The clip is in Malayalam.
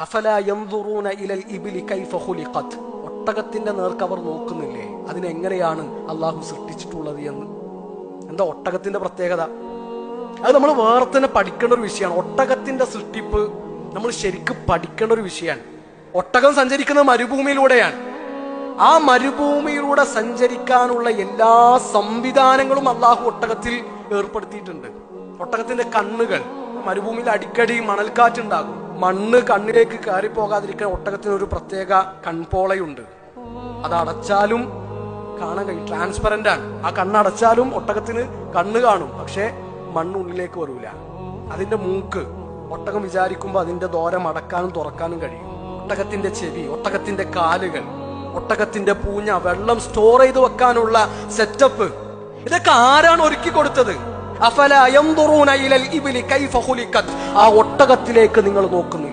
അഫലാ യൻദുറൂന ഇലൽ ഇബ്ലി കൈഫ ഖുലിഖത്, ഒട്ടകത്തിന്റെ നേർക്ക് അവർ നോക്കുന്നില്ലേ അതിനെങ്ങനെയാണ് അള്ളാഹു സൃഷ്ടിച്ചിട്ടുള്ളത് എന്ന്? എന്താ ഒട്ടകത്തിന്റെ പ്രത്യേകത? അത് നമ്മൾ വേറെ തന്നെ പഠിക്കേണ്ട ഒരു വിഷയമാണ്. ഒട്ടകത്തിന്റെ സൃഷ്ടിപ്പ് നമ്മൾ ശരിക്കും പഠിക്കേണ്ട ഒരു വിഷയമാണ്. ഒട്ടകം സഞ്ചരിക്കുന്നത് മരുഭൂമിയിലൂടെയാണ്. ആ മരുഭൂമിയിലൂടെ സഞ്ചരിക്കാനുള്ള എല്ലാ സംവിധാനങ്ങളും അള്ളാഹു ഒട്ടകത്തിൽ ഏർപ്പെടുത്തിയിട്ടുണ്ട്. ഒട്ടകത്തിന്റെ കണ്ണുകൾ, മരുഭൂമിയിൽ അടിക്കടി മണൽക്കാറ്റുണ്ടാകും, മണ്ണ് കണ്ണിലേക്ക് കയറി പോകാതിരിക്കാൻ ഒട്ടകത്തിന് ഒരു പ്രത്യേക കൺപോളയുണ്ട്. അത് അടച്ചാലും കാണാൻ കഴിയും, ട്രാൻസ്പെറന്റ് ആണ്. ആ കണ്ണടച്ചാലും ഒട്ടകത്തിന് കണ്ണ് കാണും, പക്ഷെ മണ്ണുള്ളിലേക്ക് വരൂല. അതിന്റെ മൂക്ക് ഒട്ടകം വിചാരിക്കുമ്പോൾ അതിന്റെ ദോരം അടക്കാനും തുറക്കാനും കഴിയും. ഒട്ടകത്തിന്റെ ചെവി, ഒട്ടകത്തിന്റെ കാലുകൾ, ഒട്ടകത്തിന്റെ പൂഞ്ഞ, വെള്ളം സ്റ്റോർ ചെയ്ത് വെക്കാനുള്ള സെറ്റപ്പ്, ഇതൊക്കെ ആരാണ് ഒരുക്കി കൊടുത്തത്? അഫലാ യൻദുറൂന ഇലൽ ഇബ്ലി കൈഫ ഖുലിഖത്, ആ ഒട്ടകത്തിലേക്ക് നിങ്ങൾ നോക്കുന്നു.